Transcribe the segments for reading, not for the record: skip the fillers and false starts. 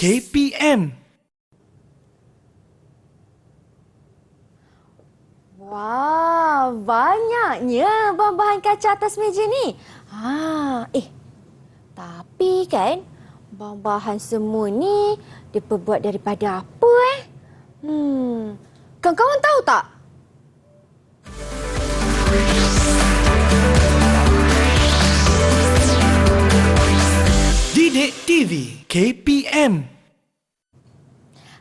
KPM. Wah, banyaknya bahan-bahan kaca atas meja ni. Tapi kan bahan-bahan semua ni diperbuat daripada apa Kawan-kawan tahu tak? Didik TV KPM.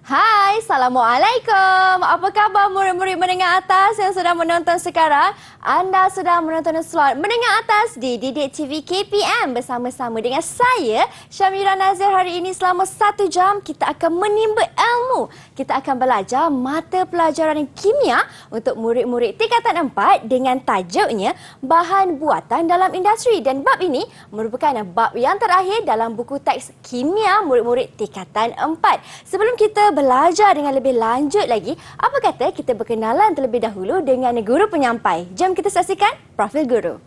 Hai, Assalamualaikum. Apa khabar murid-murid menengah atas yang sedang menonton sekarang? Anda sedang menonton slot menengah atas di Didik TV KPM bersama-sama dengan saya, Syamira Nazir. Hari ini selama 1 jam kita akan menimba ilmu. Kita akan belajar mata pelajaran kimia untuk murid-murid tingkatan 4 dengan tajuknya Bahan Buatan dalam Industri. Dan bab ini merupakan bab yang terakhir dalam buku teks kimia murid-murid tingkatan 4. Sebelum kita belajar dengan lebih lanjut lagi, apa kata kita berkenalan terlebih dahulu dengan guru penyampai. Jom kita saksikan profil guru.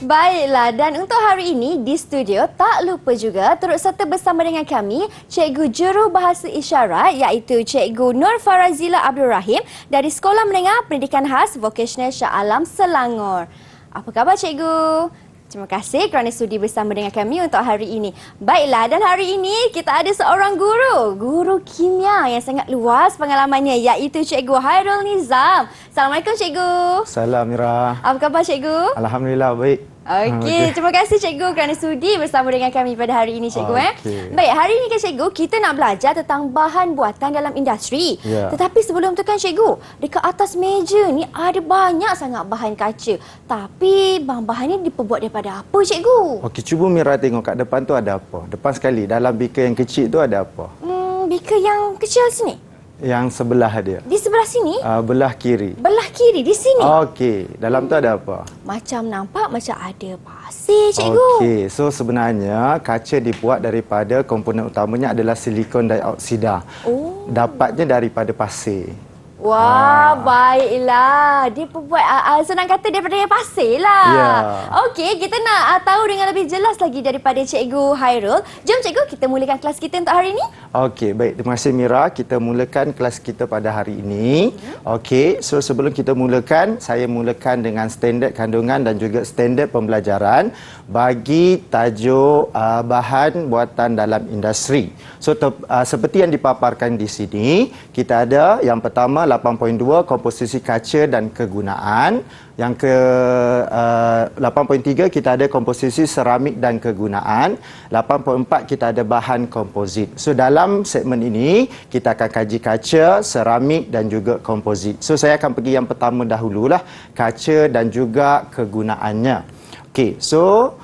Baiklah, dan untuk hari ini di studio tak lupa juga turut serta bersama dengan kami Cikgu Juru Bahasa Isyarat iaitu Cikgu Nur Farazila Abdul Rahim dari Sekolah Menengah Pendidikan Khas Vocational Shah Alam Selangor. Apa khabar Cikgu? Terima kasih kerana sudi bersama dengan kami untuk hari ini. Baiklah, dan hari ini kita ada seorang guru kimia yang sangat luas pengalamannya iaitu Cikgu Hairul Nizam. Assalamualaikum Cikgu. Salam Mira. Apa khabar Cikgu? Alhamdulillah baik. Okey, terima kasih Cikgu kerana sudi bersama dengan kami pada hari ini Cikgu. Baik, hari ini kan Cikgu kita nak belajar tentang bahan buatan dalam industri. Tetapi sebelum tu kan Cikgu, dekat atas meja ni ada banyak sangat bahan kaca. Tapi bahan-bahan ni diperbuat daripada apa Cikgu? Okey, cuba Mira tengok kat depan tu ada apa. Depan sekali dalam beaker yang kecil tu ada apa? Beaker yang kecil sini? Yang sebelah dia. Di sebelah sini? Belah kiri. Belah kiri di sini? Okey, dalam tu ada apa? Macam nampak macam ada pasir Cikgu. Okey, so sebenarnya kaca dibuat daripada komponen utamanya adalah silikon dioksida. Dapatnya daripada pasir. Wah, baiklah. Dia perbuat, senang kata daripada pasir lah. Ya. Okey, kita nak tahu dengan lebih jelas lagi daripada Cikgu Hairul. Jom Cikgu, kita mulakan kelas kita untuk hari ini. Okey, baik. Terima kasih Mira. Kita mulakan kelas kita pada hari ini. Okey, so sebelum kita mulakan, saya mulakan dengan standard kandungan dan juga standard pembelajaran bagi tajuk bahan buatan dalam industri. So, seperti yang dipaparkan di sini, kita ada yang pertama 8.2 komposisi kaca dan kegunaan. Yang ke 8.3 kita ada komposisi seramik dan kegunaan. 8.4 kita ada bahan kompozit. So dalam segmen ini kita akan kaji kaca, seramik dan juga kompozit. So saya akan pergi yang pertama dahululah, kaca dan juga kegunaannya. Okey, so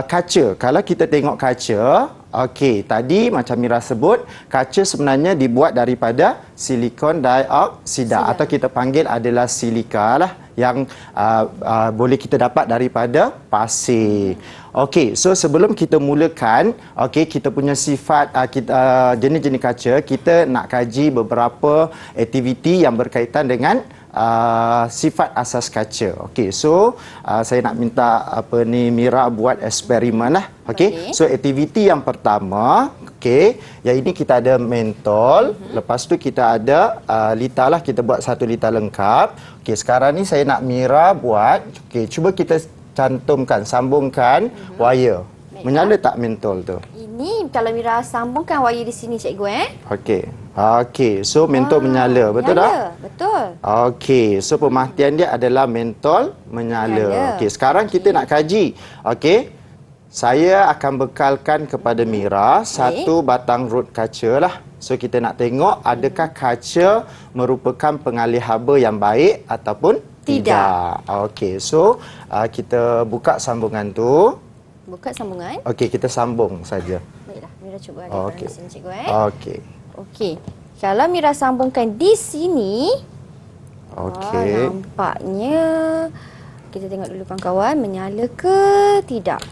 kaca. Kalau kita tengok kaca, okey, tadi macam Mira sebut, kaca sebenarnya dibuat daripada silikon dioksida atau kita panggil adalah silika lah, yang boleh kita dapat daripada pasir. Okey, so sebelum kita mulakan, okey, kita punya sifat jenis-jenis kaca, kita nak kaji beberapa aktiviti yang berkaitan dengan sifat asas kaca. Okey, so saya nak minta Mira buat eksperimen lah. Okey, so aktiviti yang pertama, okey, yang ini kita ada mentol, lepas tu kita ada lita lah, kita buat 1 lita lengkap. Okey, sekarang ni saya nak Mira buat, okey, cuba kita cantumkan, sambungkan wire. Menyala tak mentol tu? Ini kalau Mira sambungkan wire di sini Cikgu Okey. Okey, so mentol menyala, betul tak? Betul. Okey, so pemerhatian dia adalah mentol menyala. Okey, sekarang kita nak kaji. Okey, saya akan bekalkan kepada Mira 1 batang rod kaca lah. So kita nak tengok adakah kaca merupakan pengalih haba yang baik ataupun tidak. Okey, so kita buka sambungan tu. Buka sambungan. Okey, kita sambung saja. Baiklah, Mira cuba ada Okey. di sini cikgu Okey. Okey. Kalau Mira sambungkan di sini, Okey. nampaknya kita tengok dulu kawan-kawan menyala ke tidak.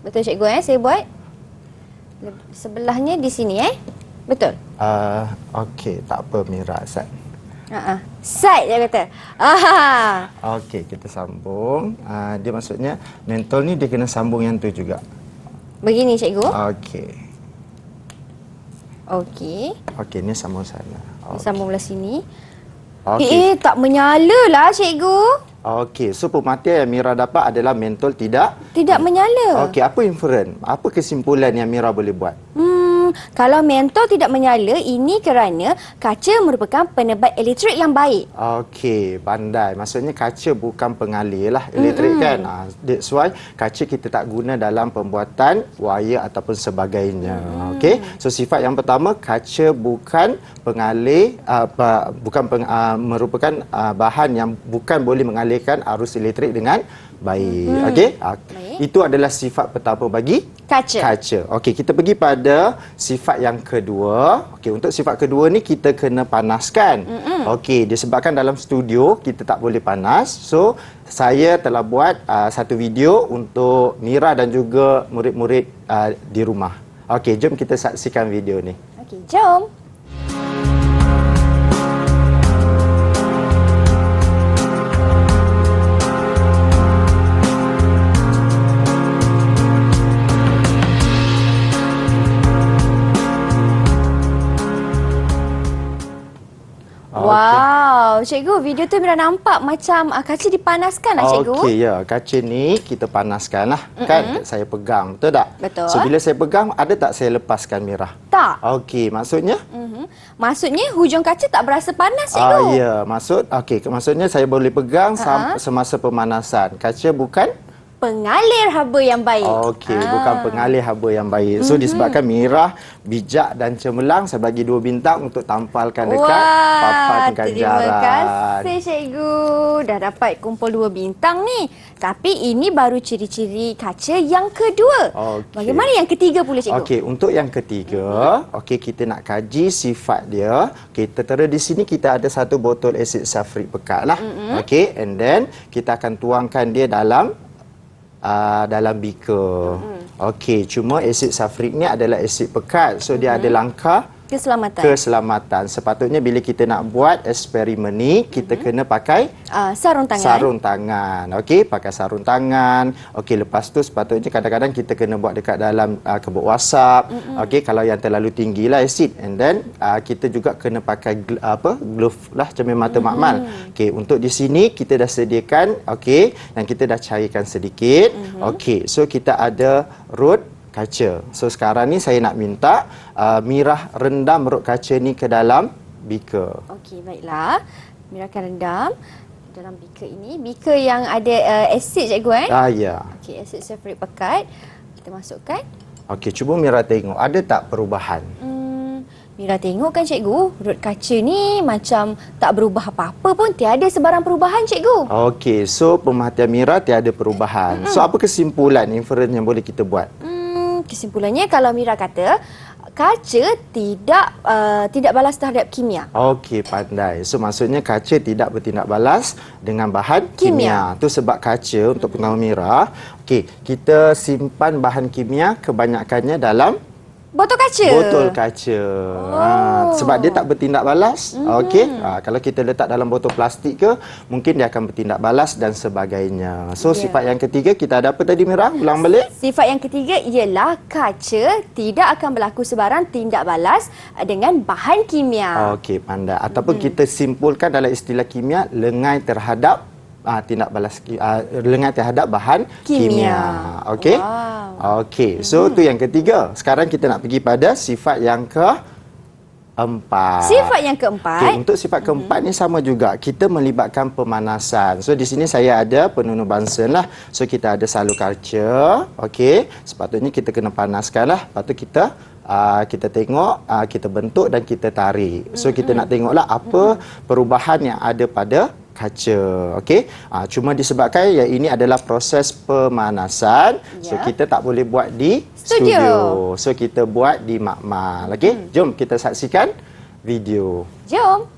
Betul cikgu saya buat. Sebelahnya di sini Betul. Okey, tak apa Mira, Sat. Side dia kata. Okey, kita sambung. Dia maksudnya mentol ni dia kena sambung yang tu juga. Begini cikgu. Okey. Okey. Okey, ni sambung sana. Sambung belah sini. Okey. Tak menyala lah cikgu. Okey, so pemerhatian yang Mira dapat adalah mentol tidak menyala. Okey, apa inferen? Apa kesimpulan yang Mira boleh buat? Kalau mentol tidak menyala, ini kerana kaca merupakan penebat elektrik yang baik. Okey, pandai. Maksudnya kaca bukan pengalir lah elektrik kan. That's why kaca kita tak guna dalam pembuatan wire ataupun sebagainya. Okey. So sifat yang pertama, kaca bukan pengalir, merupakan bahan yang bukan boleh mengalirkan arus elektrik dengan baik. Okey. Itu adalah sifat pertama bagi kaca. Okey, kita pergi pada sifat yang kedua. Okey, untuk sifat kedua ni kita kena panaskan. Okey, disebabkan dalam studio kita tak boleh panas. So, saya telah buat satu video untuk Mira dan juga murid-murid di rumah. Okey, jom kita saksikan video ni. Okey, jom. Wow, cikgu, video tu Mira nampak macam kaca dipanaskan lah cikgu. Okey, ya. Kaca ni kita panaskan lah. Kan saya pegang, betul tak? Betul. So, bila saya pegang, ada tak saya lepaskan Mira? Tak. Okey, maksudnya? Maksudnya hujung kaca tak berasa panas cikgu. Ya, maksudnya saya boleh pegang semasa pemanasan. Kaca bukan pengalir haba yang baik. Okey, bukan pengalih haba yang baik. So disebabkan Mira bijak dan cemerlang, saya bagi 2 bintang untuk tampalkan dekat papan ganjaran. Terima kasih cikgu. Dah dapat kumpul 2 bintang ni. Tapi ini baru ciri-ciri kaca yang kedua. Okey. Bagaimana yang ketiga pula cikgu? Okey, untuk yang ketiga, okey, kita nak kaji sifat dia. Okey, tertera di sini kita ada satu botol asid sulfurik pekat lah. Okey, and then kita akan tuangkan dia dalam beaker. Okey, cuma asid sulfurik ni adalah asid pekat. So dia ada langkah keselamatan. Sepatutnya bila kita nak buat eksperimen ni, kita kena pakai sarung tangan. Sarung tangan. Okey, pakai sarung tangan. Okey, lepas tu sepatutnya kadang-kadang kita kena buat dekat dalam kebot wasap. Okey, kalau yang terlalu tinggilah asid. And then kita juga kena pakai glove lah, cermin mata makmal. Okey, untuk di sini kita dah sediakan, okey, dan kita dah cairkan sedikit. Okey, so kita ada rod kaca. So sekarang ni saya nak minta Mira rendam rod kaca ni ke dalam beaker. Okey, baiklah. Mira akan rendam dalam beaker ini. Beaker yang ada asid cikgu Ya. Okey, asid sulfurik pekat. Kita masukkan. Okey, cuba Mira tengok ada tak perubahan? Mira tengok kan cikgu, rod kaca ni macam tak berubah apa-apa pun, tiada sebarang perubahan cikgu. Okey, so pemerhatian Mira tiada perubahan. So apa kesimpulan inferen yang boleh kita buat? Kesimpulannya kalau Mira kata kaca tidak balas terhadap kimia. Okey, pandai. So maksudnya kaca tidak bertindak balas dengan bahan kimia. Tu sebab kaca untuk pengetahuan Mira, okey, kita simpan bahan kimia kebanyakannya dalam botol kaca. Botol kaca. Sebab dia tak bertindak balas. Okey. Kalau kita letak dalam botol plastik ke, mungkin dia akan bertindak balas dan sebagainya. So sifat yang ketiga kita ada apa tadi Mira? Ulang balik. Sifat yang ketiga ialah kaca tidak akan berlaku sebarang tindak balas dengan bahan kimia. Okey, pandai. Ataupun kita simpulkan dalam istilah kimia, lengai terhadap tindak balas lengai terhadap bahan kimia. Okey? Okey. So tu yang ketiga. Sekarang kita nak pergi pada sifat yang keempat. Sifat yang keempat. Okay, untuk sifat keempat ni sama juga. Kita melibatkan pemanasan. So di sini saya ada penunuh Bunsen lah. So kita ada salur kaca. Okey. Sepatutnya kita kena panaskan lah. Lepas tu kita tengok, kita bentuk dan kita tarik. So kita nak tengoklah apa perubahan yang ada pada kaca. Okey. Cuma disebabkan yang ini adalah proses pemanasan. So kita tak boleh buat di studio. So kita buat di makmal. Okey. Jom kita saksikan video. Jom.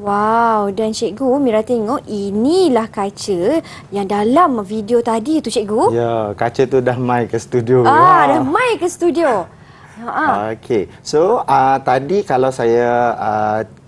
Wow, dan cikgu Mira tengok inilah kaca yang dalam video tadi tu cikgu. Ya, kaca tu dah mai ke studio. Dah mai ke studio. Okey. So, tadi kalau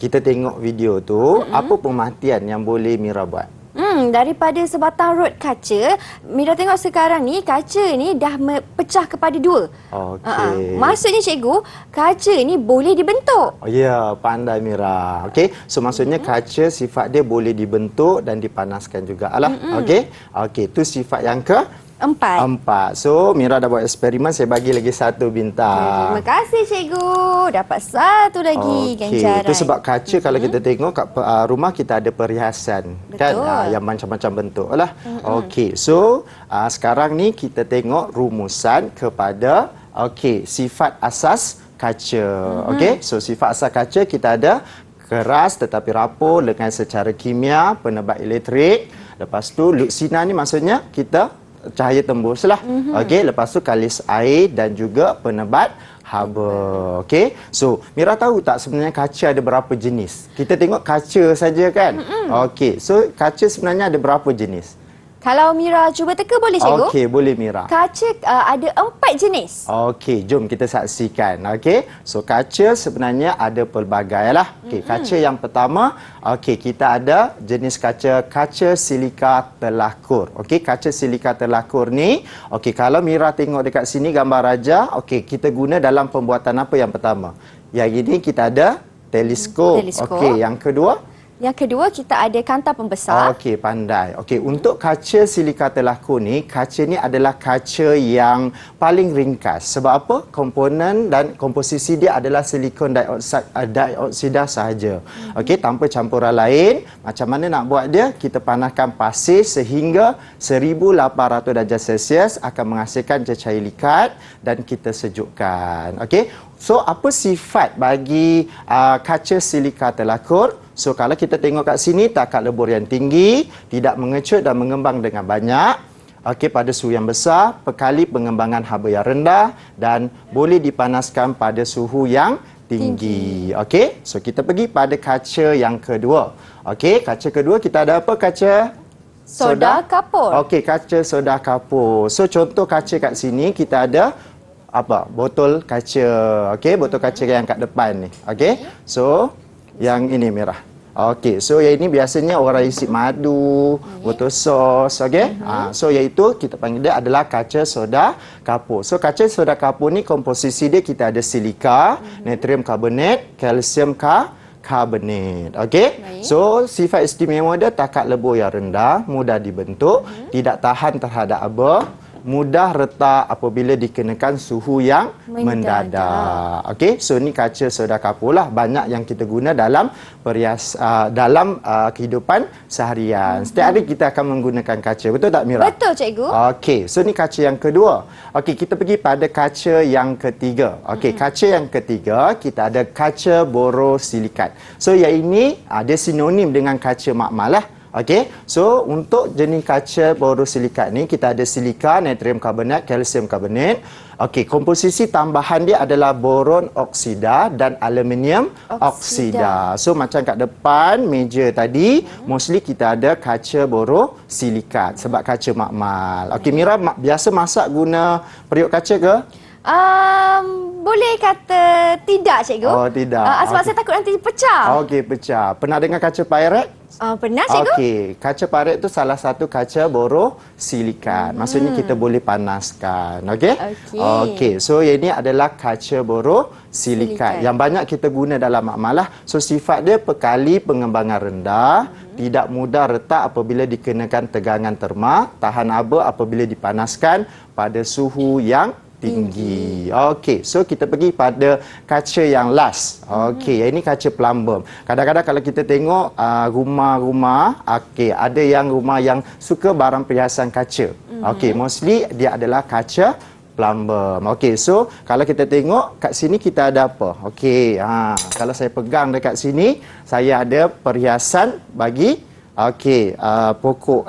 kita tengok video tu, apa pemerhatian yang boleh Mira buat? Daripada sebatang rod kaca, Mira tengok sekarang ni kaca ni dah pecah kepada dua. Okey. Maksudnya cikgu, kaca ni boleh dibentuk. Oh ya, pandai Mira. Okey. So maksudnya kaca sifat dia boleh dibentuk dan dipanaskan juga lah. Okey. Okey, tu sifat yang empat. So Mira dah buat eksperimen, saya bagi lagi 1 bintang. Terima kasih cikgu. Dapat 1 lagi ganjaran. Itu sebab kaca kalau kita tengok kat rumah kita ada perhiasan. Betul. Kan yang macam-macam bentuk lah. Okey. So sekarang ni kita tengok rumusan kepada sifat asas kaca. Okey. So sifat asas kaca kita ada keras tetapi rapuh dengan secara kimia, penebat elektrik. Lepas tu luksina ni maksudnya kita cahaya tembus lah. Okey, lepas tu kalis air dan juga penebat haba. Okey. So, Mira tahu tak sebenarnya kaca ada berapa jenis? Kita tengok kaca saja kan? Okey. So, kaca sebenarnya ada berapa jenis? Kalau Mira cuba teka boleh cikgu? Okey, boleh Mira. Kaca ada 4 jenis. Okey, jom kita saksikan. Okey. So, kaca sebenarnya ada pelbagai lah. Okey, kaca yang pertama, kita ada jenis kaca silika telakur. Okey, kaca silika telakur ni, kalau Mira tengok dekat sini gambar raja, kita guna dalam pembuatan apa yang pertama? Yang ini kita ada teleskop. Okey, yang kedua? Yang kedua, kita ada kaunter pembesar. Okey, pandai. Okey, untuk kaca silika telakur ni, kaca ni adalah kaca yang paling ringkas. Sebab apa? Komponen dan komposisi dia adalah silikon dioksida sahaja. Okey, tanpa campuran lain. Macam mana nak buat dia? Kita panaskan pasir sehingga 1800 darjah Celsius akan menghasilkan cecair likat dan kita sejukkan. Okey. So, apa sifat bagi kaca silika telakur? So, kalau kita tengok kat sini, takat lebur yang tinggi, tidak mengecut dan mengembang dengan banyak. Okey, pada suhu yang besar, perkali pengembangan haba yang rendah dan boleh dipanaskan pada suhu yang tinggi. Okey, so kita pergi pada kaca yang kedua. Okey, kaca kedua kita ada apa? Kaca soda kapur. Okey, kaca soda kapur. So, contoh kaca kat sini kita ada apa? Botol kaca. Okey, botol kaca yang kat depan ni. Okey. So, yang ini merah. Okey, so yang ini biasanya orang isi madu, botol sos, okey. So iaitu kita panggil dia adalah kaca soda kapur. So kaca soda kapur ni komposisi dia kita ada silika, natrium karbonat, kalsium karbonat. Okey. So sifat istimewa dia takat lebur yang rendah, mudah dibentuk, tidak tahan terhadap abu, mudah retak apabila dikenakan suhu yang mendadak. Okey, so ni kaca soda kapur lah. Banyak yang kita guna dalam kehidupan seharian. Setiap hari kita akan menggunakan kaca. Betul tak Mira? Betul cikgu. Okey, so ni kaca yang kedua. Okey, kita pergi pada kaca yang ketiga. Okey, kaca yang ketiga kita ada kaca borosilikat. So yang ini dia sinonim dengan kaca makmal lah. Okey, so untuk jenis kaca borosilikat ni kita ada silika, natrium karbonat, kalsium karbonat. Okey, komposisi tambahan dia adalah boron oksida dan aluminium oksida. So macam kat depan meja tadi, mostly kita ada kaca borosilikat sebab kaca makmal. Okey, Mira biasa masak guna periuk kaca ke? boleh kata tidak, cikgu. Oh, tidak. Sebab saya takut nanti pecah. Okey, pecah. Pernah dengar kaca pirate? Pernah, cikgu. Okey, kaca pirate itu salah satu kaca borosilikat. Maksudnya kita boleh panaskan. Okey? Okey, so ini adalah kaca borosilikat yang banyak kita guna dalam makmalah. So sifat dia pekali pengembangan rendah, tidak mudah retak apabila dikenakan tegangan terma, tahan aba apabila dipanaskan pada suhu yang tinggi. Okey, so kita pergi pada kaca yang last. Okey, ini kaca plumbum. Kadang-kadang kalau kita tengok rumah-rumah, okey, ada yang rumah yang suka barang perhiasan kaca. Okey, mostly dia adalah kaca plumbum. Okey, so kalau kita tengok kat sini kita ada apa? Okey, kalau saya pegang dekat sini, saya ada perhiasan bagi pokok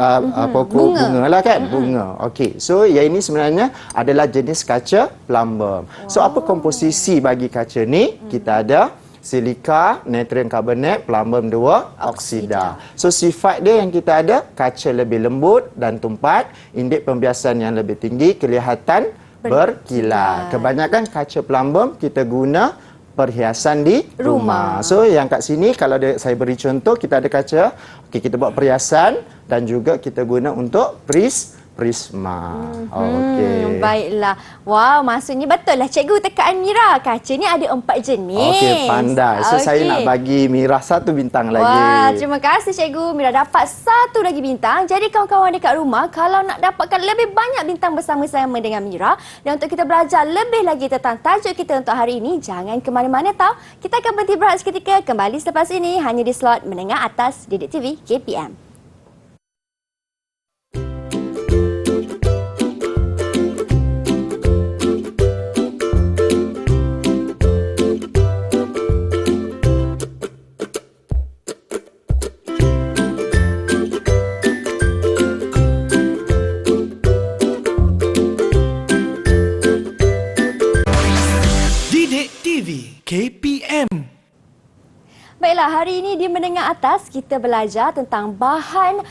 bunga lah kan, bunga. Okey, so yang ini sebenarnya adalah jenis kaca plumbum. So apa komposisi bagi kaca ni? Kita ada silika, natrium karbonat, plumbum 2, oksida. So sifat dia yang kita ada, kaca lebih lembut dan tumpat, indeks pembiasan yang lebih tinggi, kelihatan berkilat. Kebanyakan kaca plumbum kita guna perhiasan di rumah. So yang kat sini kalau saya beri contoh, kita ada kaca, okey, kita buat perhiasan dan juga kita guna untuk prisma. Okey. Baiklah. Wow, maksudnya betul lah cikgu tekaan Mira. Kaca ni ada 4 jenis. Okey, pandai. So saya nak bagi Mira 1 bintang lagi. Wah, terima kasih cikgu. Mira dapat 1 lagi bintang. Jadi kawan-kawan dekat rumah, kalau nak dapatkan lebih banyak bintang bersama-sama dengan Mira dan untuk kita belajar lebih lagi tentang tajuk kita untuk hari ini, jangan ke mana-mana tau. Kita akan berhenti berehat seketika, kembali selepas ini hanya di slot Menengah Atas Didik TV KPM. KPM. Baiklah, hari ini di Menengah Atas kita belajar tentang bahan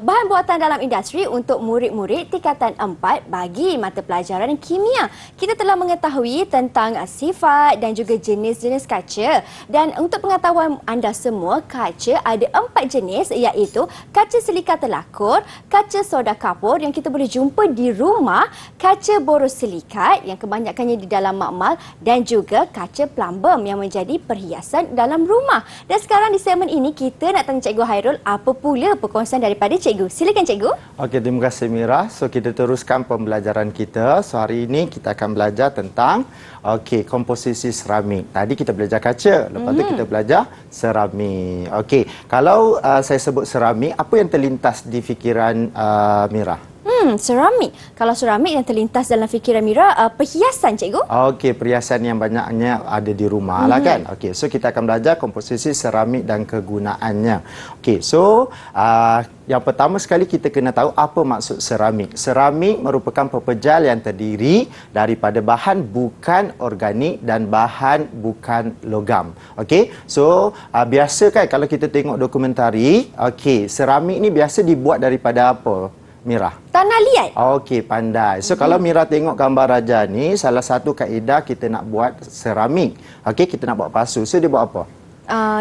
buatan dalam industri untuk murid-murid tingkatan 4 bagi mata pelajaran kimia. Kita telah mengetahui tentang sifat dan juga jenis-jenis kaca. Dan untuk pengetahuan anda semua, kaca ada 4 jenis iaitu kaca silika telakur, kaca soda kapur yang kita boleh jumpa di rumah, kaca borosilikat yang kebanyakannya di dalam makmal dan juga kaca plumbum yang menjadi perhiasan dalam rumah. Dan sekarang di segmen ini kita nak tanya Cikgu Hairul apa pula perkongsian daripada cikgu. Silakan cikgu. Okey, terima kasih Mira. So kita teruskan pembelajaran kita. So hari ini kita akan belajar tentang komposisi seramik. Tadi kita belajar kaca, lepas tu kita belajar seramik. Okey, kalau saya sebut seramik, apa yang terlintas di fikiran Mira? Seramik. Kalau seramik yang terlintas dalam fikiran Mira, perhiasan cikgu. Okey, perhiasan yang banyaknya ada di rumah lah kan. Okey, so kita akan belajar komposisi seramik dan kegunaannya. Okey, so yang pertama sekali kita kena tahu apa maksud seramik. Seramik merupakan pepejal yang terdiri daripada bahan bukan organik dan bahan bukan logam. Okey, so biasa kan kalau kita tengok dokumentari, okey, seramik ni biasa dibuat daripada apa, Mira? Tanah liat. Okey, pandai. So kalau Mira tengok gambar raja ni, salah satu kaedah kita nak buat seramik. Okey, kita nak buat pasu. So dia buat apa?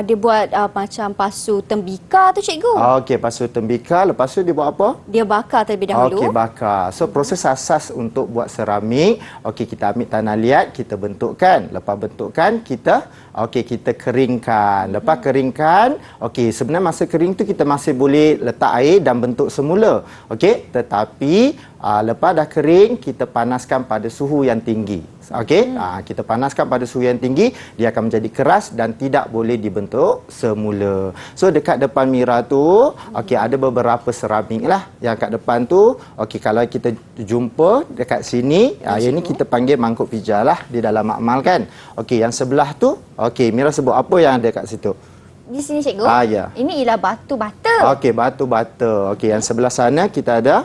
Dia buat macam pasu tembikar tu cikgu. Okey, pasu tembikar. Lepas tu dia buat apa? Dia bakar terlebih dahulu. Okey, bakar. So proses asas untuk buat seramik, okey, kita ambil tanah liat, kita bentukkan. Lepas bentukkan, kita kita keringkan. Lepas keringkan, okey, sebenarnya masa kering tu kita masih boleh letak air dan bentuk semula. Okey, tetapi lepas dah kering, kita panaskan pada suhu yang tinggi. Okey, kita panaskan pada suhu yang tinggi, dia akan menjadi keras dan tidak boleh dibentuk semula. So dekat depan Mira tu, okey, ada beberapa seramik lah yang kat depan tu. Okey, kalau kita jumpa dekat sini, yang ni kita panggil mangkuk pijal lah di dalam makmal kan. Okey, yang sebelah tu, okey, Mira sebut apa yang ada kat situ? Di sini cikgu. Ya. Ini ialah batu bata. Okey, batu bata. Okey, yang sebelah sana kita ada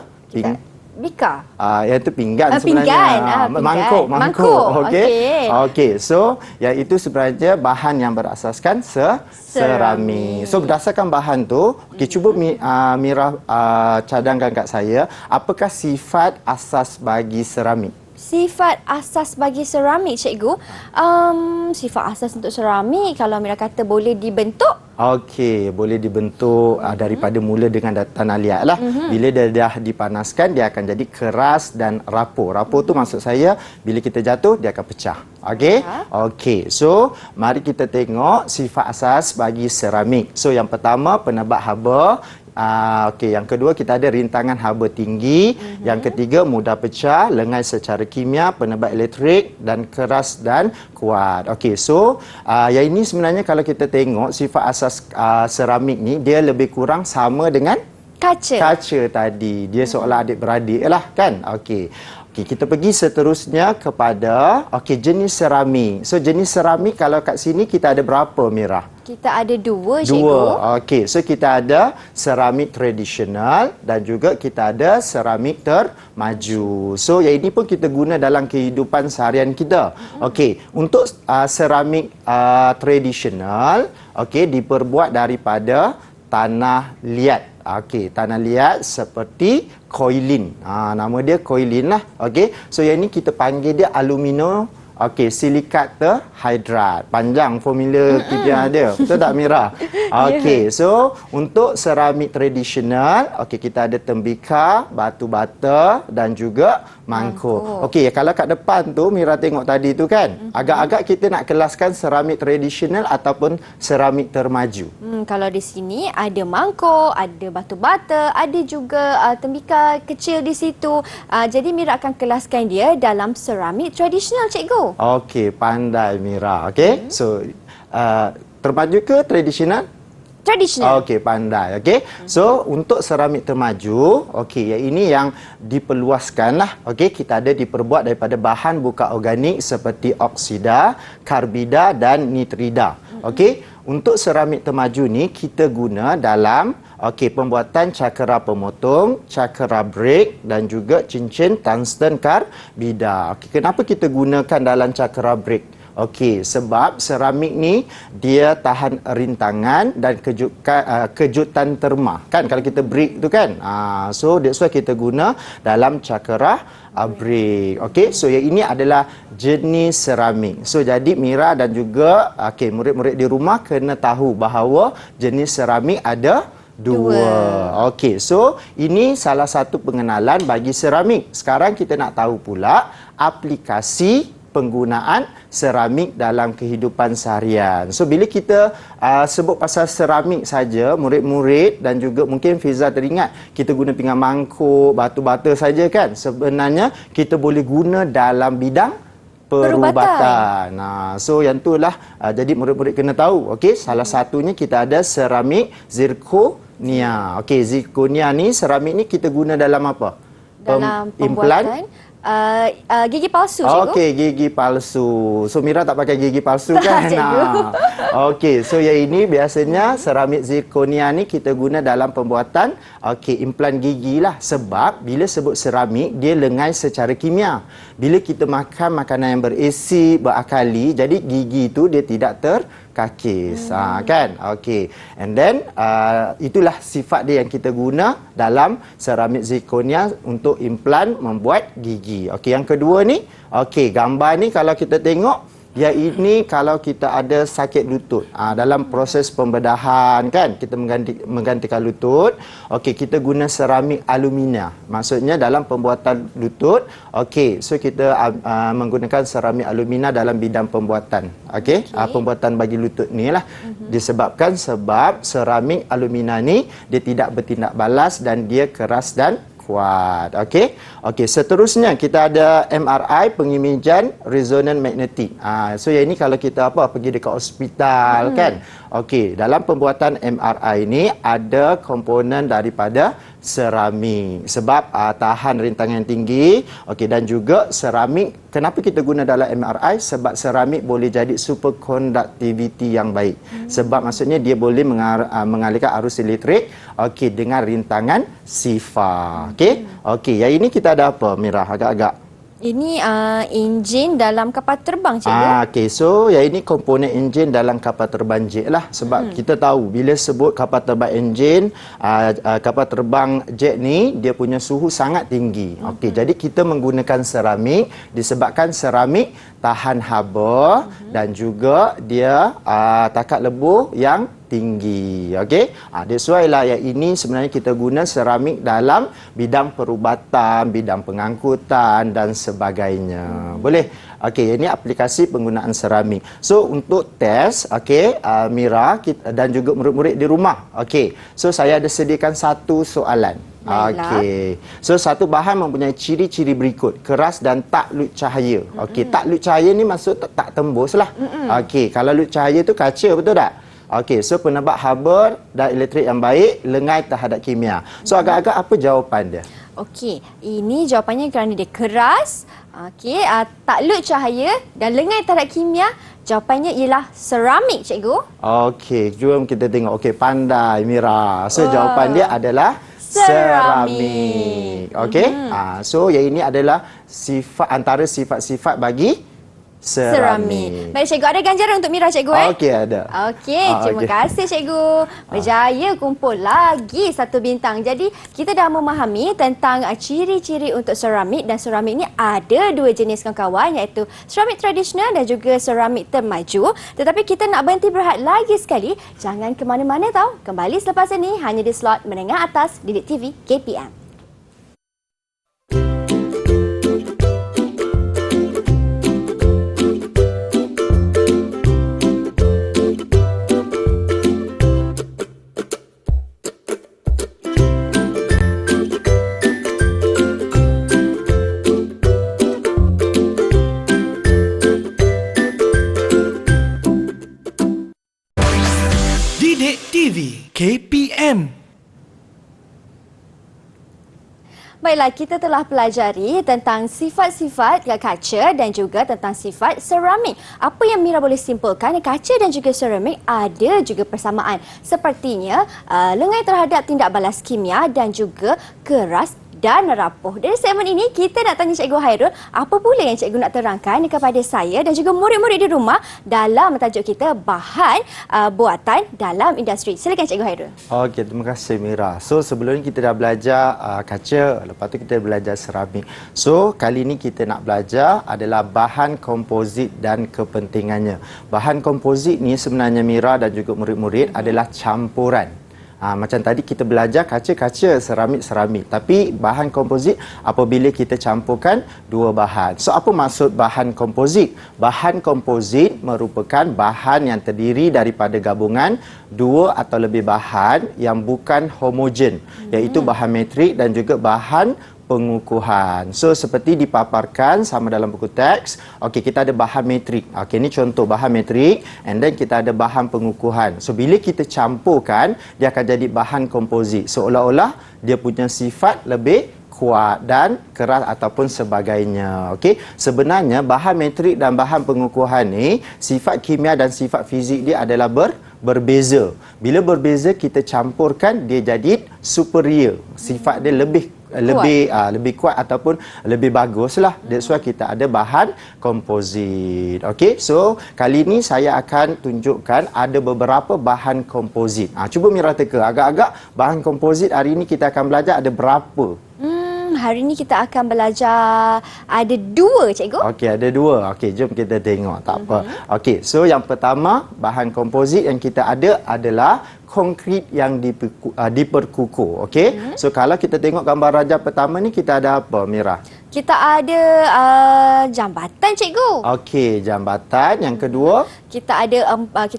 bika. Yang itu pinggan sebenarnya. Pinggan. Mangkuk. Okey. Okey. Okey. So, yang itu sebenarnya bahan yang berasaskan seramik. So, berdasarkan bahan tu, okey, cuba Mira cadangkan kat saya, apakah sifat asas bagi seramik? Sifat asas bagi seramik, cikgu. Sifat asas untuk seramik, kalau Mira kata boleh dibentuk. Okey, boleh dibentuk daripada mula dengan tanah liat lah. Bila dia dah dipanaskan, dia akan jadi keras dan rapuh. Rapuh tu maksud saya, bila kita jatuh, dia akan pecah. Okey? Okey, so mari kita tengok sifat asas bagi seramik. So yang pertama, penebat haba. Okey, yang kedua kita ada rintangan haba tinggi. Yang ketiga mudah pecah, lengai secara kimia, penebat elektrik dan keras dan kuat. Okey, so yang ini sebenarnya kalau kita tengok sifat asas seramik ni dia lebih kurang sama dengan kaca tadi. Dia seolah adik-beradik lah kan. Okey. Okey, kita pergi seterusnya kepada jenis seramik. So jenis seramik kalau kat sini kita ada berapa, Mira? Kita ada dua, cikgu. Dua. Okey, so kita ada seramik tradisional dan juga kita ada seramik termaju. So yang ini pun kita guna dalam kehidupan seharian kita. Okey, untuk seramik tradisional, diperbuat daripada tanah liat. Okey, tanah liat seperti koilin. Nama dia koilin lah. Okey, so yang ni kita panggil dia alumino. Okey, silikat terhidrat. Panjang formula kita ada. Betul tak, Mira? Okey, so untuk seramik tradisional, kita ada tembikar, batu bata dan juga mangkuk. Okey, kalau kat depan tu Mira tengok tadi tu kan, agak-agak kita nak kelaskan seramik tradisional ataupun seramik termaju. Kalau di sini ada mangkuk, ada batu bata, ada juga tembikar kecil di situ. Jadi Mira akan kelaskan dia dalam seramik tradisional, cikgu. Okey, pandai Mira. Okey, so termaju ke tradisional? Tradisional. Okey, pandai. Okey. So, untuk seramik termaju, yang ini yang diperluaskan lah. Okey, kita ada diperbuat daripada bahan buka organik seperti oksida, karbida dan nitrida. Okey, untuk seramik termaju ni kita guna dalam pembuatan cakera pemotong, cakera brake dan juga cincin tungsten karbida. Okey, kenapa kita gunakan dalam cakera brake? Okey, sebab seramik ni dia tahan rintangan dan kejutan terma. Kan kalau kita break tu kan. So that's why kita guna dalam cakera break. Okey, so yang ini adalah jenis seramik. So jadi Mira dan juga murid-murid di rumah kena tahu bahawa jenis seramik ada dua. Okey, so ini salah satu pengenalan bagi seramik. Sekarang kita nak tahu pula aplikasi penggunaan seramik dalam kehidupan seharian. So bila kita sebut pasal seramik saja, murid-murid dan juga mungkin Fiza teringat kita guna pinggan mangkuk, batu bata saja kan. Sebenarnya kita boleh guna dalam bidang perubatan. So yang itulah jadi murid-murid kena tahu. Okey, salah satunya kita ada seramik zirconia. Okey, zirconia ni seramik ni kita guna dalam apa? Dalam pembuatan gigi palsu, cikgu. Okey, gigi palsu. So Mira tak pakai gigi palsu kan? Okey, so yang ini biasanya seramik zirconia ni kita guna dalam pembuatan implan gigi lah. Sebab bila sebut seramik, dia lengai secara kimia. Bila kita makan makanan yang berasid, berakali, jadi gigi itu dia tidak terkakis. Kan? Okey. And then itulah sifat dia yang kita guna dalam seramik zirconia untuk implan membuat gigi. Okey, yang kedua ni, gambar ni kalau kita tengok, ya ini kalau kita ada sakit lutut. Dalam proses pembedahan kan, kita menggantikan lutut. Okey, kita guna seramik alumina. Maksudnya dalam pembuatan lutut, so kita menggunakan seramik alumina dalam bidang pembuatan. Pembuatan bagi lutut ni lah. Disebabkan sebab seramik alumina ni dia tidak bertindak balas dan dia keras dan kuat. Okey, seterusnya kita ada MRI, pengimejan resonan magnetik. So yang ini kalau kita pergi dekat hospital kan. Okey, dalam pembuatan MRI ini ada komponen daripada seramik sebab tahan rintangan yang tinggi. Okey, dan juga seramik, kenapa kita guna dalam MRI? Sebab seramik boleh jadi superconductivity yang baik. Sebab maksudnya dia boleh mengalirkan arus elektrik dengan rintangan sifar. Okey, yang ini kita ada apa, Mira? Agak-agak Ini enjin dalam kapal terbang, cikgu. Okey, so yang ini komponen enjin dalam kapal terbang jet lah. Sebab kita tahu bila sebut kapal terbang enjin, kapal terbang jet ni dia punya suhu sangat tinggi. Okey, jadi kita menggunakan seramik disebabkan seramik tahan haba dan juga dia takat lebuh yang tinggi. Okey. That's why lah yang ini sebenarnya kita guna seramik dalam bidang perubatan, bidang pengangkutan dan sebagainya. Boleh? Okey, ini aplikasi penggunaan seramik. So untuk test, okey, Mira dan juga murid-murid di rumah. Okey. So saya ada sediakan satu soalan. Okey. So satu bahan mempunyai ciri-ciri berikut: keras dan tak lut cahaya. Okey, tak lut cahaya ni maksud tak tembus lah. Okey, kalau lut cahaya tu kaca, betul tak? Okey, so penebak haba dan elektrik yang baik, lengai terhadap kimia. So agak-agak apa jawapan dia? Okey, ini jawapannya kerana dia keras, okey, tak lut cahaya dan lengai terhadap kimia. Jawapannya ialah seramik, cikgu. Okey, jom kita tengok. Okey, pandai Mira. So jawapan dia adalah seramik. Okey. So yang ini adalah sifat antara sifat-sifat bagi seramik. Baik, cikgu, ada ganjaran untuk Mira, cikgu. Okey, ada. Okey, terima kasih, cikgu. Berjaya kumpul lagi satu bintang. Jadi kita dah memahami tentang ciri-ciri untuk seramik, dan seramik ni ada dua jenis, kawan-kawan, iaitu seramik tradisional dan juga seramik termaju. Tetapi kita nak berhenti berehat lagi sekali. Jangan ke mana-mana tau. Kembali selepas ini hanya di slot Menengah Atas Didik TV KPM. Didik TV KPM. Baiklah, kita telah pelajari tentang sifat-sifat kaca dan juga tentang sifat seramik. Apa yang Mira boleh simpulkan, kaca dan juga seramik ada juga persamaan. Sepertinya lengai terhadap tindak balas kimia dan juga keras dan rapuh. Dari segmen ini, kita nak tanya Cikgu Hairul, apa pula yang Cikgu nak terangkan kepada saya dan juga murid-murid di rumah dalam tajuk kita bahan buatan dalam industri. Silakan Cikgu Hairul. Okey, terima kasih Mira. So sebelum ni kita dah belajar kaca, lepas tu kita belajar seramik. So kali ni kita nak belajar adalah bahan komposit dan kepentingannya. Bahan komposit ni sebenarnya Mira dan juga murid-murid adalah campuran. Macam tadi kita belajar kaca-kaca, seramik-seramik. Tapi bahan komposit apabila kita campurkan dua bahan. So apa maksud bahan komposit? Bahan komposit merupakan bahan yang terdiri daripada gabungan dua atau lebih bahan yang bukan homogen, iaitu bahan metrik dan juga bahan pengukuhan. So seperti dipaparkan sama dalam buku teks. Okey, kita ada bahan metrik. Okey, ini contoh bahan metrik, and then kita ada bahan pengukuhan. So bila kita campurkan, dia akan jadi bahan komposit. Seolah-olah dia punya sifat lebih kuat dan keras ataupun sebagainya. Okey, sebenarnya bahan metrik dan bahan pengukuhan ni sifat kimia dan sifat fizik dia adalah berbeza. Bila berbeza, kita campurkan, dia jadi superior. Sifat dia lebih kuat ataupun lebih baguslah. That's why kita ada bahan komposit. Okey, so kali ni saya akan tunjukkan ada beberapa bahan komposit. Cuba Mira teka, agak-agak bahan komposit hari ni kita akan belajar ada berapa? Hari ini kita akan belajar ada dua, Cikgu. Okey, ada dua. Okey, jom kita tengok. Tak apa. Okey, so yang pertama, bahan komposit yang kita ada adalah konkrit yang diperkukuh. Okey. So kalau kita tengok gambar rajah pertama ni, kita ada apa, Mira? Kita ada jambatan, Cikgu. Okey, jambatan. Yang kedua, kita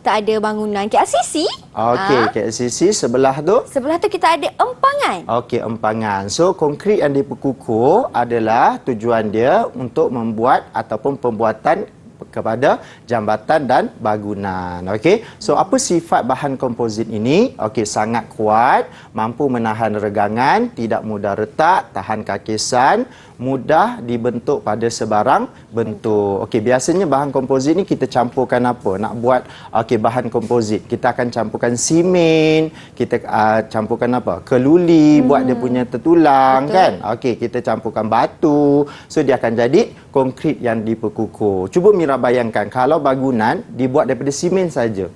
ada bangunan KLCC. Okey, KLCC. Sebelah tu? Sebelah tu kita ada empangan. Okey, empangan. So konkrit yang diperkukuh adalah tujuan dia untuk membuat ataupun pembuatan kepada jambatan dan bangunan. Okey. So apa sifat bahan komposit ini? Okey, sangat kuat, mampu menahan regangan, tidak mudah retak, tahan kakisan, mudah dibentuk pada sebarang bentuk. Okey, biasanya bahan komposit ni kita campurkan apa? Nak buat bahan komposit, kita akan campurkan simen, kita campurkan apa? Keluli buat dia punya tertulang. Betul. Kan? Okey, kita campurkan batu. So dia akan jadi konkrit yang diperkukuh. Cuba Mira bayangkan kalau bangunan dibuat daripada simen saja.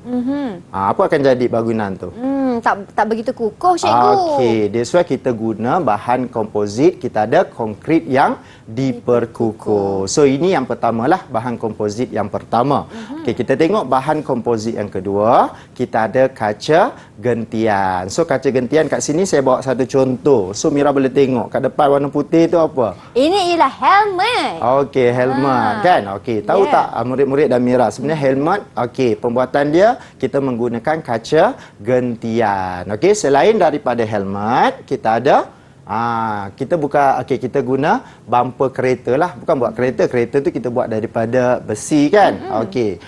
Apa akan jadi bangunan tu? Tak begitu kukuh, cikgu. Okey, that's why kita guna bahan komposit, kita ada konkrit yang diperkukuh. So ini yang pertamalah, bahan komposit yang pertama. Okey, kita tengok bahan komposit yang kedua, kita ada kaca gentian. So kaca gentian kat sini saya bawa satu contoh. So Mira boleh tengok kat depan warna putih tu apa? Ini ialah helmet. Okey, helmet kan? Okey, tahu tak murid-murid dan Mira, sebenarnya helmet, okey, pembuatan dia kita menggunakan kaca gentian. Okey, selain daripada helmet, kita ada kita guna bumper kereta lah. Bukan buat kereta. Kereta tu kita buat daripada besi kan. Okey.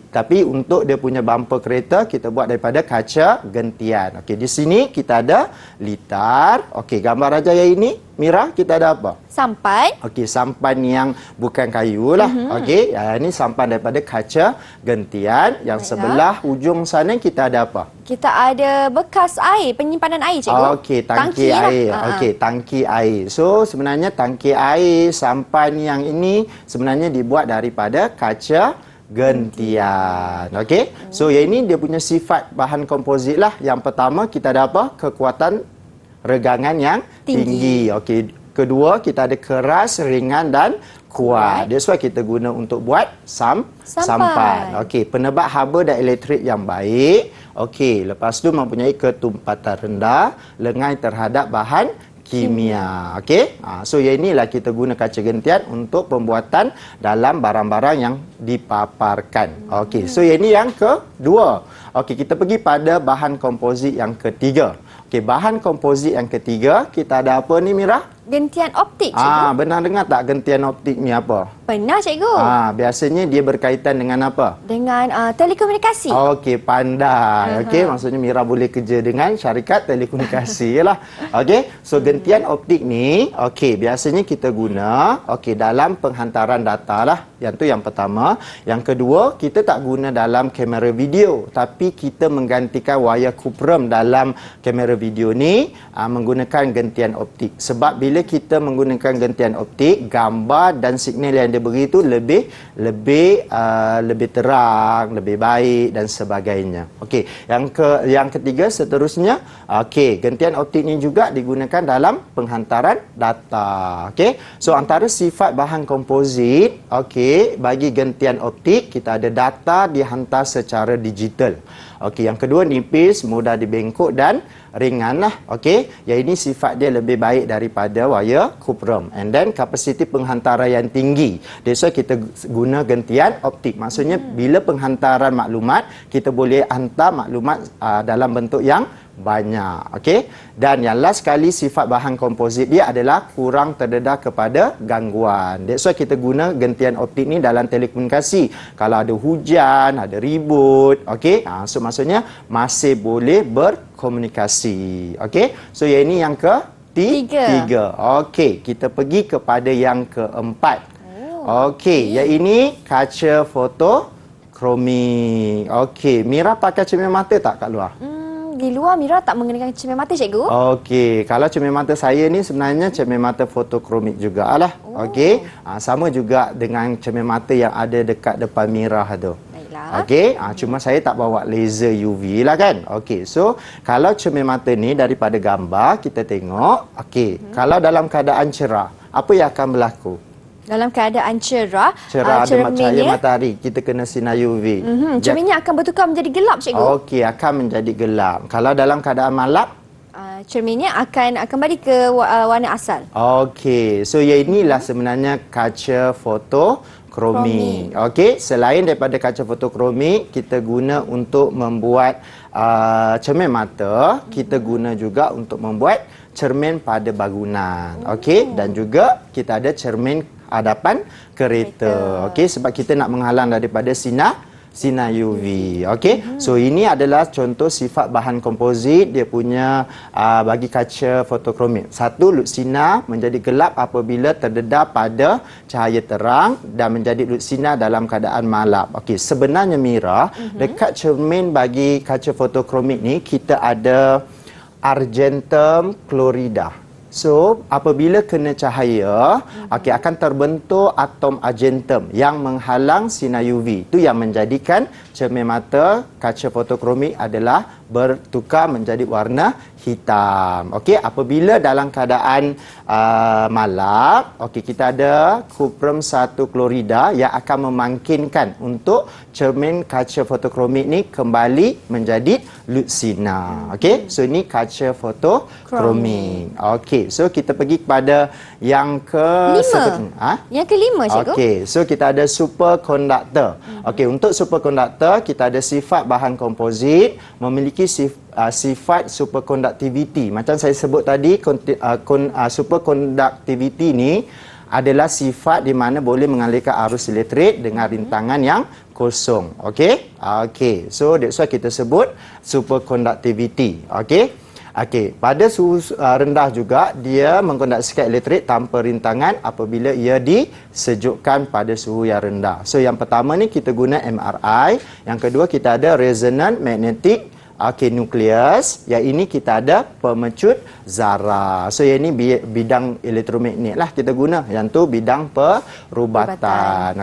Tapi untuk dia punya bumper kereta kita buat daripada kaca gentian. Okey, di sini kita ada litar. Okey, gambar Rajaya ini Mira, kita ada apa? Sampan. Okey, sampan yang bukan kayu lah. Okey, ini sampan daripada kaca gentian. Yang sebelah ujung sana kita ada apa? Kita ada bekas air, penyimpanan air, cikgu. Okey, tangki air. Okey, tangki air. So, sebenarnya tangki air, sampan yang ini sebenarnya dibuat daripada kaca gentian. Okey. So, yang ini dia punya sifat bahan komposit lah. Yang pertama, kita ada apa? Kekuatan regangan yang tinggi. Okey. Kedua, kita ada keras, ringan dan kuat. That's why kita guna untuk buat sampan. Okey, penebat haba dan elektrik yang baik. Okey, lepas tu mempunyai ketumpatan rendah, lengai terhadap bahan kimia. Okey. So yang inilah kita guna kaca gentian untuk pembuatan dalam barang-barang yang dipaparkan. Okey. So yang ini yang kedua. Okey, kita pergi pada bahan komposit yang ketiga. Okey, bahan komposit yang ketiga, kita ada apa ni Mira? Gentian optik, cikgu. Benar dengar tak gentian optik ni apa? Pernah, cikgu. Biasanya dia berkaitan dengan apa? Dengan telekomunikasi. Okey, pandai. Okey, maksudnya Mira boleh kerja dengan syarikat telekomunikasi lah. Okey, so gentian optik ni, okey, biasanya kita guna dalam penghantaran data lah. Yang tu yang pertama. Yang kedua, kita tak guna dalam kamera video, tapi kita menggantikan wayar kuprum dalam kamera video ni menggunakan gentian optik. Sebab bila kita menggunakan gentian optik, gambar dan signal yang dia beri itu lebih terang, lebih baik dan sebagainya. Okey, yang ketiga seterusnya, gentian optik ni juga digunakan dalam penghantaran data. Okey, so antara sifat bahan komposit, bagi gentian optik, kita ada data dihantar secara digital. Okey, yang kedua nipis, mudah dibengkok dan ringan lah. Okey, yang ini sifat dia lebih baik daripada wayar kuprum. And then kapasiti penghantaran yang tinggi. That's why kita guna gentian optik. Maksudnya bila penghantaran maklumat, kita boleh hantar maklumat dalam bentuk yang banyak. Okey, dan yang last sekali, sifat bahan komposit dia adalah kurang terdedah kepada gangguan. That's why kita guna gentian optik ni dalam telekomunikasi. Kalau ada hujan, ada ribut, okey, so maksudnya masih boleh berkomunikasi. Okey, so yang ini yang ketiga. Okey, kita pergi kepada yang keempat. Okey, yang ini kaca fotokromik. Okey, Mira pakai cermin mata tak kat luar? Di luar Mira tak menggunakan cermin mata, cikgu. Okey, kalau cermin mata saya ni sebenarnya cermin mata fotokromik jugalah. Okey, sama juga dengan cermin mata yang ada dekat depan Mira tu. Baiklah. Okey, cuma saya tak bawa laser UV lah kan. Okey, so kalau cermin mata ni daripada gambar kita tengok, kalau dalam keadaan cerah, apa yang akan berlaku? Dalam keadaan cerah ada cahaya matahari, kita kena sinar UV. Cerminnya akan bertukar menjadi gelap, cikgu. Okey, akan menjadi gelap. Kalau dalam keadaan malam, cerminnya akan kembali ke warna asal. Okey, so yang inilah sebenarnya kaca fotokromik. fotokromik. Okey, selain daripada kaca fotokromik, kita guna untuk membuat cermin mata, kita guna juga untuk membuat cermin pada bangunan. Okey, dan juga kita ada cermin hadapan kereta. Okey, sebab kita nak menghalang daripada sinar UV. Okey. So ini adalah contoh sifat bahan kompozit, dia punya bagi kaca fotokromik. Satu, lutsina menjadi gelap apabila terdedah pada cahaya terang dan menjadi lutsina dalam keadaan malap. Okey, sebenarnya Mira, dekat cermin bagi kaca fotokromik ni kita ada argentum chlorida. So, apabila kena cahaya, akan terbentuk atom argentum yang menghalang sinar UV. Itu yang menjadikan cermin mata kaca fotokromik adalah bertukar menjadi warna hitam. Okey, apabila dalam keadaan malap, kita ada cuprum 1 klorida yang akan memangkinkan untuk cermin kaca fotokromik ni kembali menjadi lutsina. Okey, so ini kaca fotokromik. Okey, so kita pergi kepada yang Yang kelima, cikgu. Okey, so kita ada superkonduktor. Okey, untuk superkonduktor kita ada sifat bahan kompozit memiliki sifat superconductivity. Macam saya sebut tadi, superconductivity ni adalah sifat di mana boleh mengalirkan arus elektrik dengan rintangan yang kosong. Okey? Okey. So that's why kita sebut superconductivity. Okey? Okey, pada suhu rendah juga dia mengkonduksikan elektrik tanpa rintangan apabila ia disejukkan pada suhu yang rendah. So yang pertama ni kita guna MRI, yang kedua kita ada resonant magnetic nukleus, yang ini kita ada pemecut zarah. So yang ini bidang elektromagnet lah kita guna, yang tu bidang perubatan.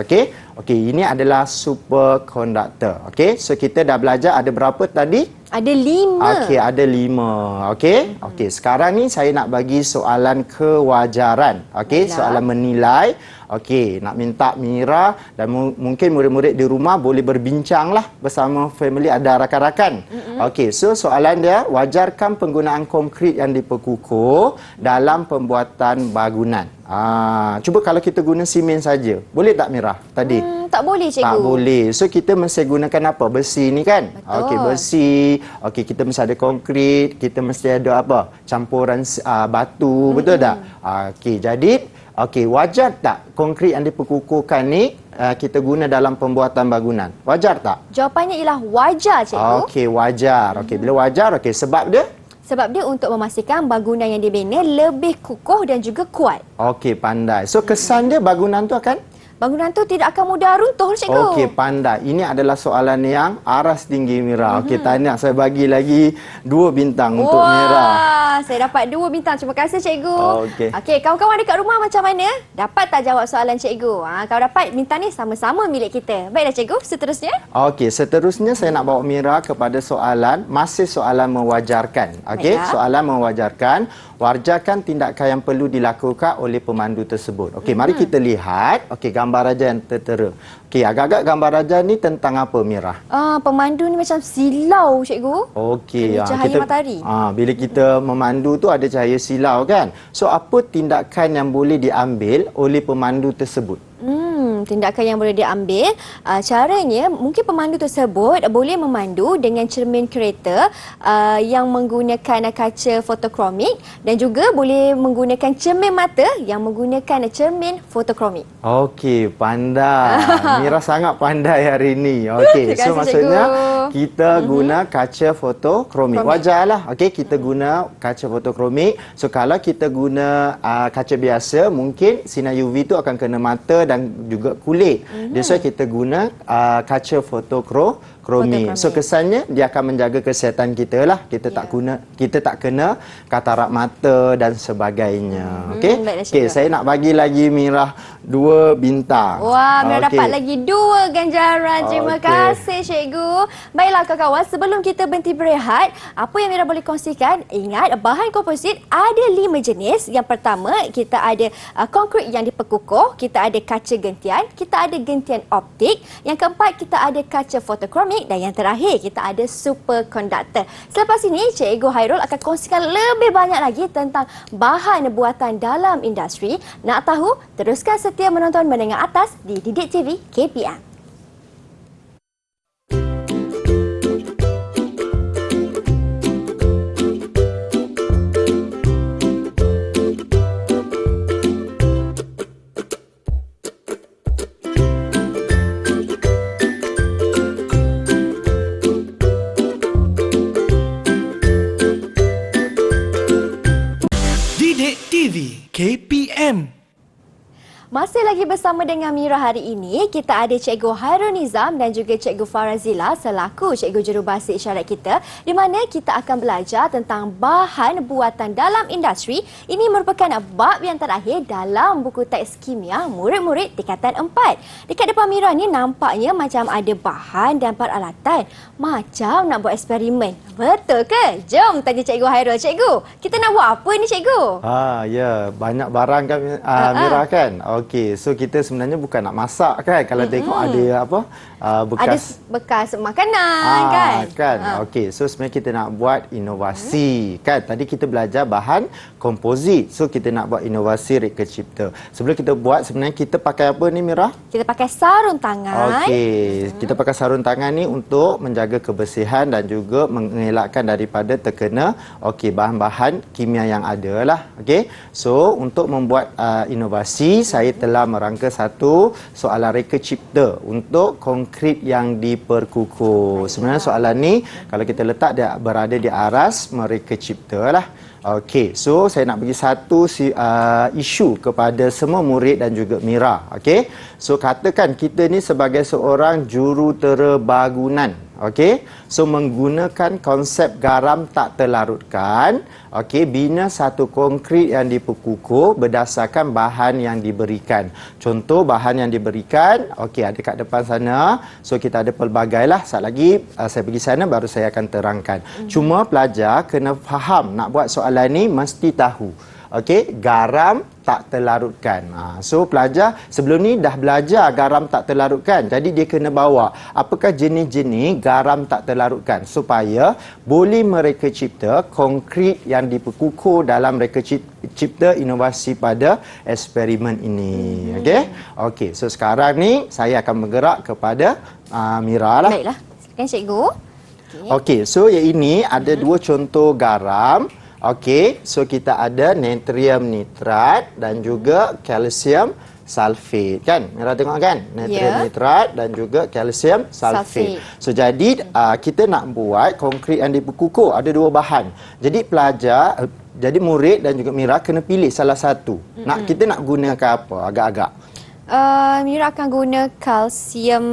Okey, ini adalah superkonduktor. Okey, so kita dah belajar ada berapa tadi? Ada 5. Okey, ada 5. Okey, sekarang ni saya nak bagi soalan kewajaran. Okey, soalan menilai. Okey, nak minta Mira dan mungkin murid-murid di rumah boleh berbincang lah bersama family, ada rakan-rakan. Okey, so soalan dia, wajarkan penggunaan konkrit yang diperkukuh dalam pembuatan bangunan. Cuba kalau kita guna simen saja, boleh tak Mira tadi? Tak boleh, cikgu. Tak boleh. So kita mesti gunakan apa? Besi ni kan? Okey, besi. Okey, kita mesti ada konkrit, kita mesti ada apa? Campuran batu, betul tak? Okey, jadi wajar tak konkrit yang diperkukuhkan ni kita guna dalam pembuatan bangunan? Wajar tak? Jawapannya ialah wajar, cikgu. Okey, wajar. Okey, bila wajar, sebab dia? Sebab dia untuk memastikan bangunan yang dibina lebih kukuh dan juga kuat. Okey, pandai. So kesan dia bangunan tu akan? Bangunan tu tidak akan mudah runtuh, cikgu. Okey, pandai. Ini adalah soalan yang aras tinggi Mira. Okey, tahniah. Saya bagi lagi 2 bintang untuk Mira. Saya dapat 2 bintang. Terima kasih, cikgu. Okey, kawan-kawan dekat rumah macam mana? Dapat tak jawab soalan cikgu? Kalau dapat, bintang ni sama-sama milik kita. Baiklah, cikgu. Seterusnya? Okey, seterusnya saya nak bawa Mira kepada soalan, masih soalan mewajarkan. Okey, soalan mewajarkan. Wajarkan tindakan yang perlu dilakukan oleh pemandu tersebut. Okey, mari kita lihat gambar raja yang tertera. Okey, agak-agak gambar raja ni tentang apa Mira? Pemandu ni macam silau, cikgu. Okey, cahaya matahari. Bila kita memandu tu ada cahaya silau kan? So apa tindakan yang boleh diambil oleh pemandu tersebut? Tindakan yang boleh diambil, caranya mungkin pemandu tersebut boleh memandu dengan cermin kereta yang menggunakan kaca fotokromik dan juga boleh menggunakan cermin mata yang menggunakan cermin fotokromik. Okey, pandai. Mira sangat pandai hari ini. Okey, so maksudnya kita guna kaca fotokromik. Wajarlah. Okey, kita guna kaca fotokromik. So kalau kita guna kaca biasa, mungkin sinar UV tu akan kena mata dan juga kulit. That's why kita guna kaca fotokromik. So kesannya dia akan menjaga kesihatan kita lah. Kita tak kena katarak mata dan sebagainya. Okey, saya nak bagi lagi Mira 2 bintang. Wah, Mira dapat lagi 2 ganjaran. Terima kasih, cikgu. Baiklah kawan-kawan, sebelum kita berhenti berehat, apa yang Mira boleh kongsikan? Ingat, bahan komposit ada 5 jenis. Yang pertama, kita ada konkrit yang diperkukuh, kita ada kaca gentian, kita ada gentian optik. Yang keempat, kita ada kaca fotokromik. seramik dan yang terakhir kita ada superkonduktor. Selepas ini Cikgu Hairul akan kongsikan lebih banyak lagi tentang bahan buatan dalam industri. Nak tahu? Teruskan setia menonton Menengah Atas di Didik TV KPM. Didik TV KPM. Masih lagi bersama dengan Mira hari ini, kita ada Cikgu Hairul Nizam dan juga Cikgu Farazila selaku Cikgu Jurubahasa Isyarat kita, di mana kita akan belajar tentang bahan buatan dalam industri. Ini merupakan bab yang terakhir dalam buku teks kimia murid-murid tingkatan 4. Dekat depan Mira ni nampaknya macam ada bahan dan peralatan, macam nak buat eksperimen. Betul ke? Jom tanya Cikgu Hairul. Cikgu, kita nak buat apa ni Cikgu? Ya, banyak barang kan Mira kan. Okey, so kita sebenarnya bukan nak masak kan. Kalau tengok ada apa? Ada bekas makanan kan? Okey, so sebenarnya kita nak buat inovasi kan. Tadi kita belajar bahan komposit. So kita nak buat inovasi reka cipta. Sebelum kita buat sebenarnya kita pakai apa ni Mira? Kita pakai sarung tangan. Okey, kita pakai sarung tangan ni untuk menjaga kebersihan dan juga mengelakkan daripada terkena bahan-bahan kimia yang ada lah. Okey. So untuk membuat inovasi, saya telah merangka satu soalan reka cipta untuk konkrit yang diperkukuh. Sebenarnya soalan ni kalau kita letak dia berada di aras mereka cipta lah. Okey, so saya nak bagi satu isu kepada semua murid dan juga Mira. Okey, so katakan kita ni sebagai seorang jurutera bangunan. Okey, so menggunakan konsep garam tak terlarutkan. Okey, bina satu konkrit yang diperkukuh berdasarkan bahan yang diberikan. Contoh bahan yang diberikan, okey ada kat depan sana. So kita ada pelbagai lah. Sekejap lagi saya pergi sana baru saya akan terangkan. Cuma pelajar kena faham nak buat soalan ni mesti tahu. Okey, garam tak terlarutkan. So pelajar sebelum ni dah belajar garam tak terlarutkan. Jadi dia kena bawa apakah jenis-jenis garam tak terlarutkan supaya boleh mereka cipta konkrit yang diperkukuh dalam mereka cipta inovasi pada eksperimen ini. Okey, so sekarang ni saya akan bergerak kepada Mira lah. Baiklah, silakan Cikgu. Okey, so yang ini ada dua contoh garam. Okey, so kita ada natrium nitrat dan juga kalsium sulfate kan. Mira tengok kan? Natrium nitrat dan juga kalsium sulfate. So jadi kita nak buat konkrit yang diperkukuh, ada dua bahan. Jadi pelajar jadi murid dan juga Mira kena pilih salah satu. Kita nak gunakan apa agak-agak? Mira akan guna kalsium.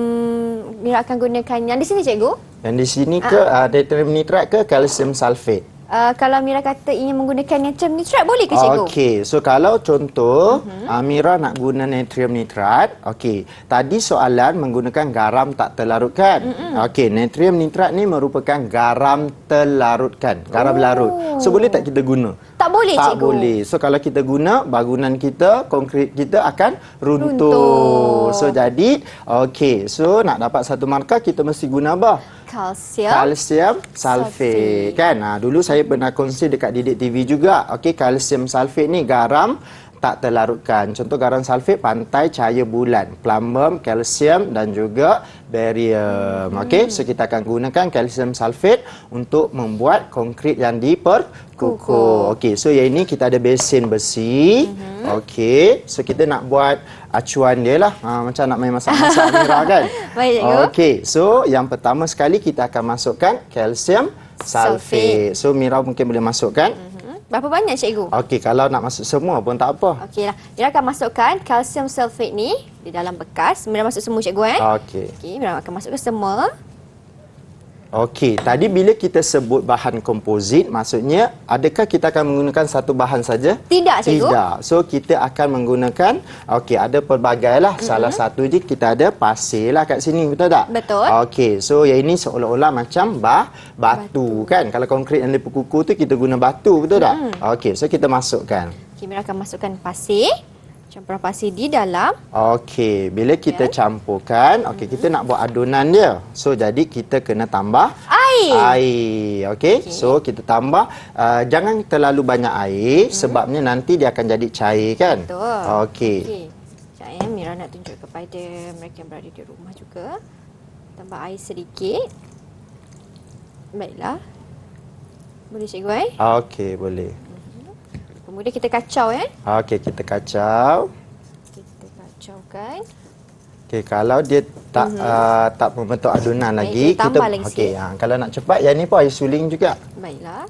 Mira akan gunakan yang di sini Cikgu. Yang di sini ke natrium nitrat ke kalsium sulfate? Kalau Mira kata ingin menggunakan natrium nitrat, boleh ke Cikgu? Okey, so kalau contoh Mira nak guna natrium nitrat, okey. Tadi soalan menggunakan garam tak terlarutkan. Okey, natrium nitrat ni merupakan garam terlarutkan, garam larut. So boleh tak kita guna? Tak boleh tak Cikgu. Tak boleh. So kalau kita guna, bangunan kita, konkrit kita akan runtuh. So jadi, okey. So nak dapat satu markah kita mesti guna apa? Kalsium sulfate kan. Dulu saya pernah kongsi dekat Didik TV juga. Okey, kalsium sulfate ni garam tak terlarutkan. Contoh garam sulfat pantai cahaya bulan, plumbum, kalsium dan juga barium. Okey, so kita akan gunakan kalsium sulfat untuk membuat konkrit yang diperkukuh. Okey, so yang ini kita ada besin besi. Okey, so kita nak buat acuan dia lah. Macam nak main masak-masak Mira kan. Baik, Cikgu. Okey, so yang pertama sekali kita akan masukkan kalsium sulfate. So Mira mungkin boleh masukkan. Berapa banyak Cikgu? Okey, kalau nak masuk semua pun tak apa. Okeylah. Mira akan masukkan kalsium sulfate ni di dalam bekas. Mira masuk semua Cikgu Okey. Okey, Mira akan masukkan semua. Okey, tadi bila kita sebut bahan komposit, maksudnya adakah kita akan menggunakan satu bahan saja? Tidak, Cikgu. Tidak. So kita akan menggunakan, okey, ada pelbagai lah. Salah satu je kita ada pasir lah kat sini, betul tak? Betul. Okey, so yang ini seolah-olah macam batu kan. Kalau konkrit yang diperkukuh tu kita guna batu, betul tak? Okey, so kita masukkan. Okey, Mira akan masukkan pasir. Campuran pasir di dalam. Okey, bila kita campurkan, kita nak buat adunan dia. So jadi kita kena tambah air. Okey. So kita tambah jangan terlalu banyak air sebabnya nanti dia akan jadi cair kan. Betul. Okey. Saya Mira nak tunjuk kepada mereka yang berada di rumah juga. Tambah air sedikit. Baiklah. Boleh cikgu Okey, boleh. Kemudian kita kacau Okey, kita kacau. Kita kacaukan. Okey, kalau dia tak membentuk adunan lagi, kita tambah lagi okey, kalau nak cepat yang ni pun air suling juga. Baiklah.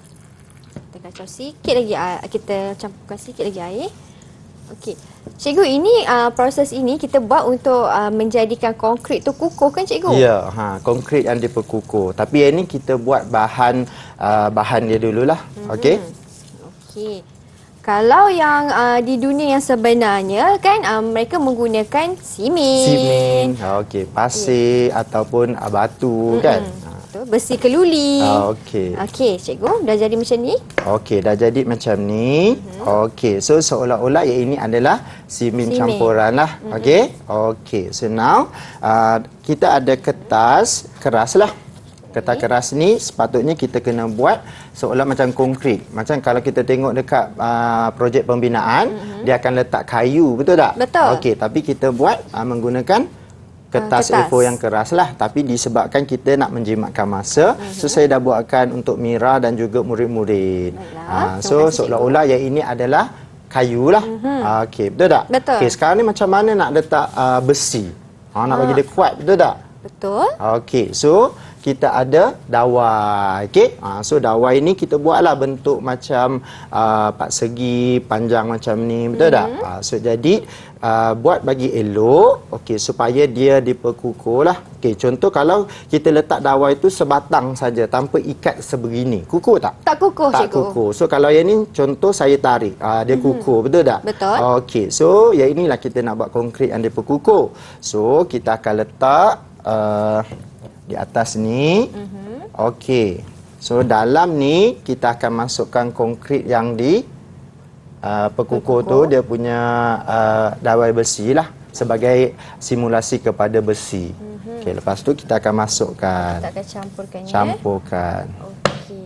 Kita kacau sikit lagi kita campurkan sikit lagi air. Okey. Cikgu, ini proses ini kita buat untuk menjadikan konkrit tu kukuh kan cikgu? Ya, konkrit yang diperkukuh. Tapi yang ni kita buat bahan dia dululah. Okey. Okey. Kalau yang di dunia yang sebenarnya kan mereka menggunakan simen. Okey, pasir ataupun batu kan. Betul, besi keluli. Okey. Okey, cikgu dah jadi macam ni? Okey, dah jadi macam ni. Okey, so seolah-olah yang ini adalah simen campuran lah. Okey. Okey, so now kita ada kertas keras lah. Kertas keras ni sepatutnya kita kena buat seolah macam konkrit. Macam kalau kita tengok dekat projek pembinaan, dia akan letak kayu, betul tak? Betul. Okey, tapi kita buat menggunakan kertas A4 yang keras lah. Tapi disebabkan kita nak menjimatkan masa, so saya dah buatkan untuk Mira dan juga murid-murid. So seolah-olah yang ini adalah kayu lah. Okey, betul tak? Betul. Okey, sekarang ni macam mana nak letak besi? Nak bagi dia kuat, betul tak? Betul. Okey, so kita ada dawai. Okey. So dawai ni kita buatlah bentuk macam empat segi, panjang macam ni, betul tak? So jadi buat bagi elok, okey, supaya dia diperkukuhlah. Okey, contoh kalau kita letak dawai tu sebatang saja tanpa ikat sebegini, kukuh tak? Tak kukuh, tak cikgu. kukuh. So kalau yang ni contoh saya tarik, dia kukuh, betul tak? Betul. Okey, so yang inilah kita nak buat konkrit yang diperkukuh. So kita akan letak di atas ni. Okey. So dalam ni kita akan masukkan konkrit yang di perkukuh tu, dia punya dawai besi lah sebagai simulasi kepada besi. Okey, lepas tu kita akan masukkan. Kita akan campurkannya. Campurkan. Okey.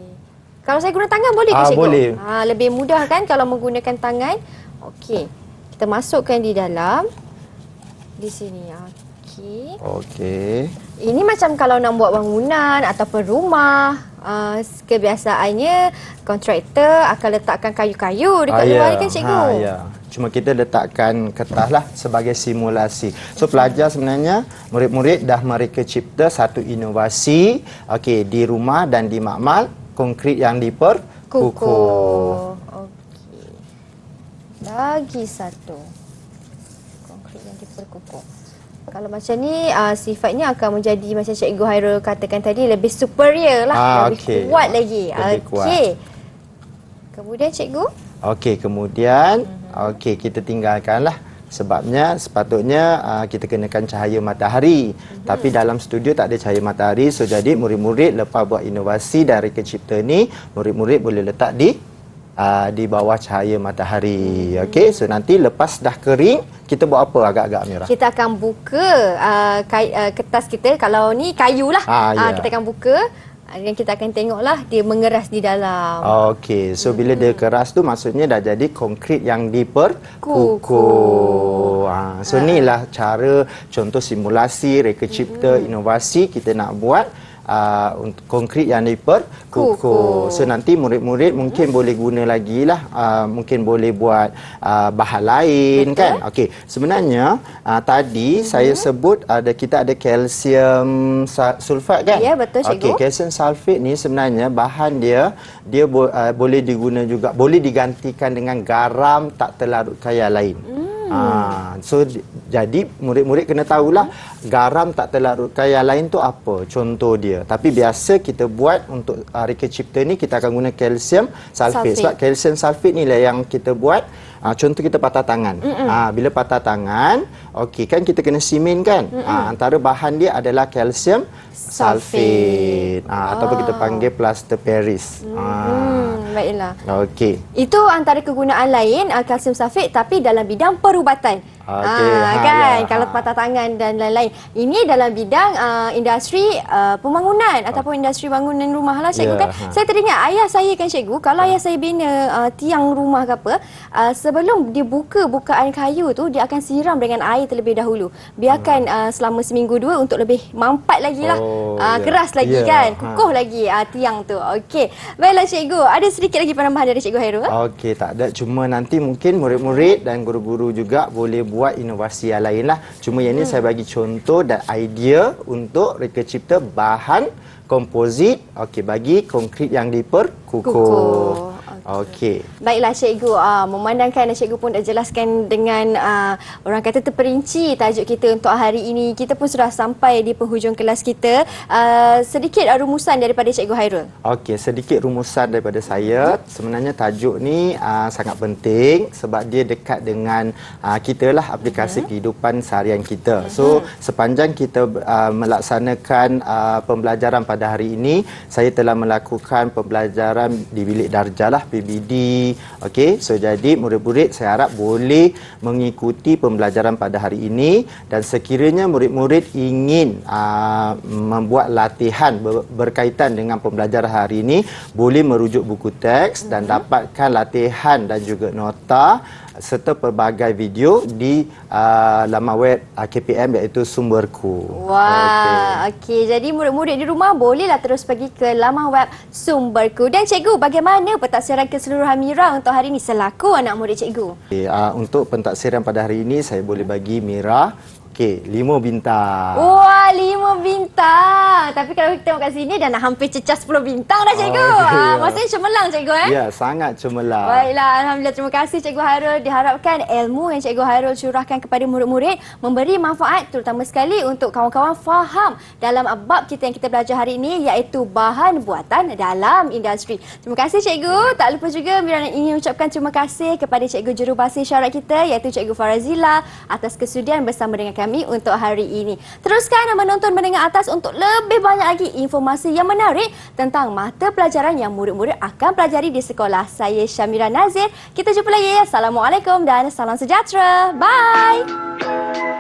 Kalau saya guna tangan boleh ke cikgu? Boleh. Lebih mudah kan kalau menggunakan tangan. Okey. Kita masukkan di dalam. Di sini. Okey. Okey. Ini macam kalau nak buat bangunan ataupun rumah, kebiasaannya kontraktor akan letakkan kayu-kayu dekat luar ni kan cikgu? Ya. Cuma kita letakkan kertas lah sebagai simulasi. So pelajar sebenarnya, murid-murid dah mereka cipta satu inovasi di rumah dan di makmal, konkrit yang diperkukuh. Okey. Lagi satu. Konkrit yang diperkukuh. Kalau macam ni sifatnya akan menjadi macam Cikgu Hairul katakan tadi, lebih superior lah, lebih kuat lagi. Okey. Kemudian cikgu? Okey, kemudian kita tinggalkanlah. Sebabnya sepatutnya kita kenakan cahaya matahari. Tapi dalam studio tak ada cahaya matahari. So jadi murid-murid lepas buat inovasi dari kecipta ni, murid-murid boleh letak di bawah cahaya matahari. Okey, so nanti lepas dah kering, kita buat apa agak-agak Mira? Kita akan buka kertas kita. Kalau ni kayu lah. Kita akan buka dan kita akan tengoklah dia mengeras di dalam. Okey, so bila dia keras tu maksudnya dah jadi konkrit yang diperkukuh. So inilah cara contoh simulasi, reka cipta, inovasi kita nak buat untuk konkrit yang diperkukuh. So nanti murid-murid mungkin boleh guna lagi lah, mungkin boleh buat bahan lain. Betul. Kan. Okey, sebenarnya tadi saya sebut kita ada kalsium sulfat kan? Ya, betul cikgu. Okey, kalsium sulfat ni sebenarnya bahan dia boleh diguna juga, boleh digantikan dengan garam tak terlarut kaya lain. So jadi murid-murid kena tahulah garam tak terlarut kaya lain tu apa contoh dia. Tapi biasa kita buat untuk reka cipta ni kita akan guna kalsium sulfat. Sebab kalsium sulfat ni lah yang kita buat contoh kita patah tangan. Bila patah tangan, okey kan kita kena simen kan. Antara bahan dia adalah kalsium sulfat. Ataupun kita panggil plaster Paris. Baiklah. Okey. Itu antara kegunaan lain kalsium sulfat tapi dalam bidang perubatan. Okey, Kan ya, kalau patah tangan dan lain-lain. Ini dalam bidang industri pembangunan ataupun industri bangunan rumah lah cikgu kan. Saya teringat ayah saya kan cikgu, kalau ayah saya bina tiang rumah ke apa, sebelum dia buka bukaan kayu tu dia akan siram dengan air terlebih dahulu. Biarkan selama seminggu dua untuk lebih mampat lagi lah. Keras lagi kan, kukuh lagi tiang tu. Okey. Baiklah cikgu, ada sedikit lagi penambahan dari cikgu Hairul? Okey, tak ada. Cuma nanti mungkin murid-murid dan guru-guru juga boleh buat inovasi yang lain lah. Cuma yang ini saya bagi contoh dan idea untuk reka cipta bahan komposit bagi konkrit yang diperkukuh. Okey. Baiklah cikgu, memandangkan cikgu pun dah jelaskan dengan orang kata terperinci tajuk kita untuk hari ini. Kita pun sudah sampai di penghujung kelas kita. Sedikit rumusan daripada cikgu Hairul. Okey, sedikit rumusan daripada saya. Sebenarnya tajuk ni sangat penting sebab dia dekat dengan kita lah, aplikasi kehidupan seharian kita. So, sepanjang kita melaksanakan pembelajaran pada hari ini, saya telah melakukan pembelajaran di bilik darjah lah, PBD. Okey, so jadi murid-murid saya harap boleh mengikuti pembelajaran pada hari ini, dan sekiranya murid-murid ingin membuat latihan berkaitan dengan pembelajaran hari ini, boleh merujuk buku teks dan dapatkan latihan dan juga nota serta pelbagai video di laman web KPM iaitu Sumberku. Wah, okey. Jadi murid-murid di rumah bolehlah terus pergi ke laman web Sumberku. Dan cikgu, bagaimana pentaksiran keseluruhan Mira untuk hari ini selaku anak murid cikgu? Okay, untuk pentaksiran pada hari ini saya boleh bagi Mira 5 bintang. Wah, 5 bintang. Tapi kalau kita tengok kat sini dah nak hampir cecah 10 bintang dah cikgu. Maksudnya cemerlang cikgu Ya, sangat cemerlang. Baiklah, alhamdulillah, terima kasih cikgu Hairul. Diharapkan ilmu yang cikgu Hairul curahkan kepada murid-murid memberi manfaat terutama sekali untuk kawan-kawan faham dalam bab kita yang kita belajar hari ini iaitu bahan buatan dalam industri. Terima kasih cikgu. Tak lupa juga Mira ingin ucapkan terima kasih kepada cikgu jurubahasa isyarat kita iaitu cikgu Farazila atas kesudian bersama dengan kami untuk hari ini. Teruskan menonton mendengar atas untuk lebih banyak lagi informasi yang menarik tentang mata pelajaran yang murid-murid akan pelajari di sekolah. Saya Syamira Nazir. Kita jumpa lagi. Assalamualaikum dan salam sejahtera. Bye.